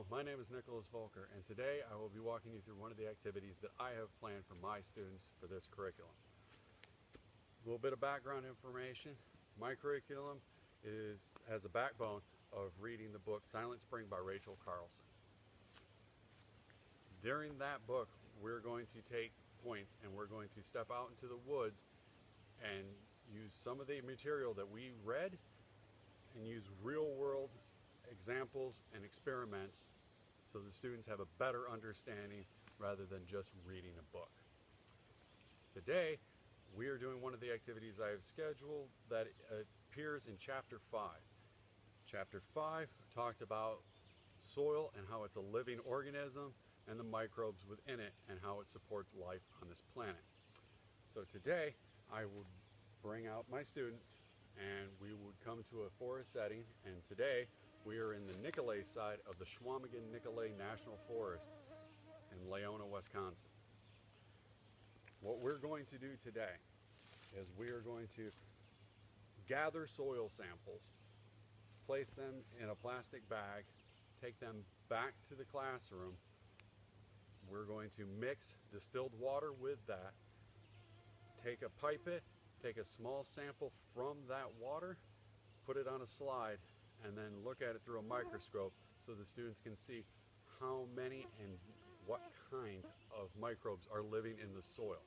Hello, my name is Nicholas Volker, and today I will be walking you through one of the activities that I have planned for my students for this curriculum. A little bit of background information. My curriculum has a backbone of reading the book Silent Spring by Rachel Carlson. During that book, we're going to take points and we're going to step out into the woods and use some of the material that we read and use real world examples and experiments so the students have a better understanding rather than just reading a book. Today, we are doing one of the activities I have scheduled that appears in Chapter 5. Chapter 5 talked about soil and how it's a living organism and the microbes within it and how it supports life on this planet. So today, I will bring out my students and we would come to a forest setting, and today we are in the Nicolet side of the Chequamegon-Nicolet National Forest in Leona, Wisconsin. What we're going to do today is we are going to gather soil samples, place them in a plastic bag, take them back to the classroom. We're going to mix distilled water with that, take a pipette, take a small sample from that water, put it on a slide, and then look at it through a microscope so the students can see how many and what kind of microbes are living in the soil.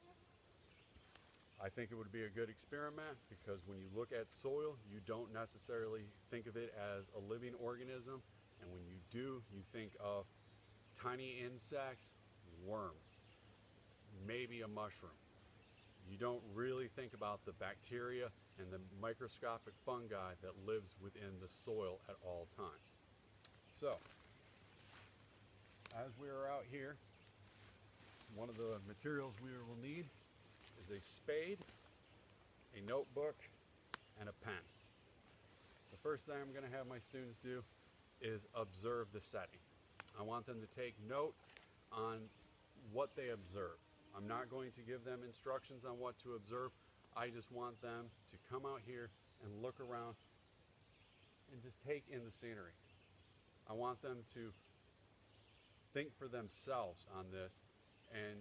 I think it would be a good experiment because when you look at soil, you don't necessarily think of it as a living organism, and when you do, you think of tiny insects, worms, maybe a mushroom. You don't really think about the bacteria and the microscopic fungi that lives within the soil at all times. So, as we are out here, one of the materials we will need is a spade, a notebook, and a pen. The first thing I'm going to have my students do is observe the setting. I want them to take notes on what they observe. I'm not going to give them instructions on what to observe. I just want them to come out here and look around and just take in the scenery. I want them to think for themselves on this and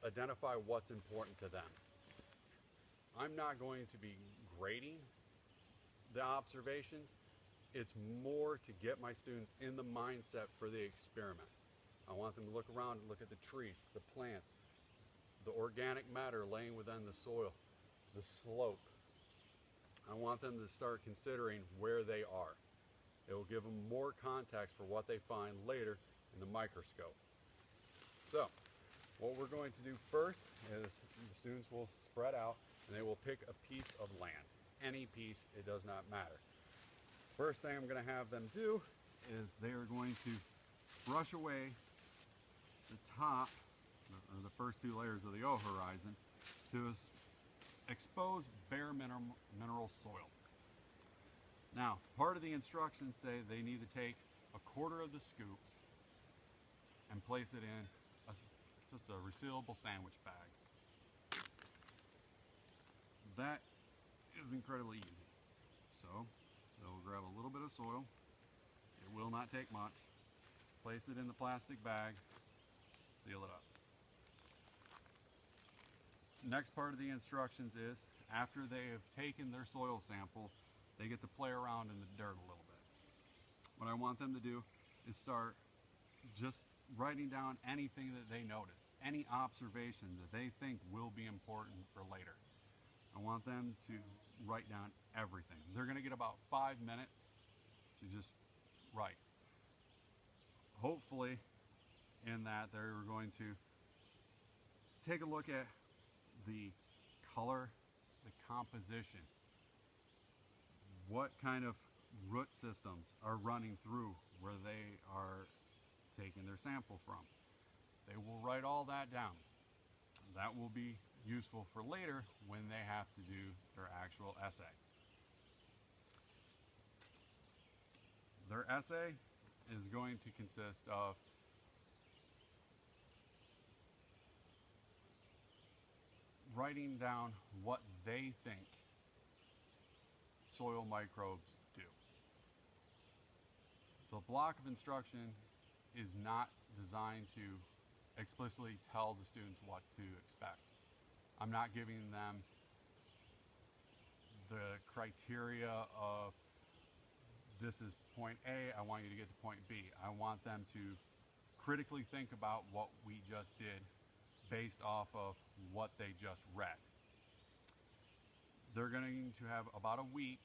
identify what's important to them. I'm not going to be grading the observations. It's more to get my students in the mindset for the experiment. I want them to look around and look at the trees, the plants, the organic matter laying within the soil, the slope. I want them to start considering where they are. It will give them more context for what they find later in the microscope. So, what we're going to do first is the students will spread out and they will pick a piece of land. Any piece, it does not matter. First thing I'm going to have them do is they are going to brush away the top, or the first two layers of the O horizon, to expose bare mineral soil. Now, part of the instructions say they need to take a quarter of the scoop and place it in just a resealable sandwich bag. That is incredibly easy. So, they'll grab a little bit of soil. It will not take much. Place it in the plastic bag, seal it up. Next part of the instructions is, after they have taken their soil sample, they get to play around in the dirt a little bit. What I want them to do is start just writing down anything that they notice, any observation that they think will be important for later. I want them to write down everything. They're going to get about 5 minutes to just write. Hopefully, in that, they're going to take a look at the color, the composition, what kind of root systems are running through where they are taking their sample from. They will write all that down. That will be useful for later when they have to do their actual essay. Their essay is going to consist of writing down what they think soil microbes do. The block of instruction is not designed to explicitly tell the students what to expect. I'm not giving them the criteria of this is point A, I want you to get to point B. I want them to critically think about what we just did based off of what they just read. They're going to have about a week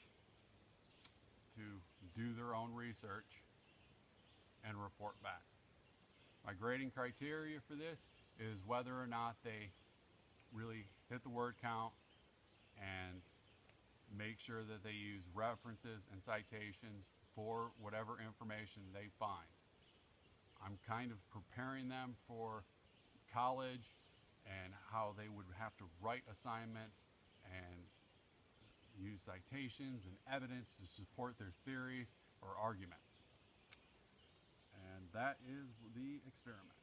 to do their own research and report back. My grading criteria for this is whether or not they really hit the word count and make sure that they use references and citations for whatever information they find. I'm kind of preparing them for college and how they would have to write assignments and use citations and evidence to support their theories or arguments. And that is the experiment.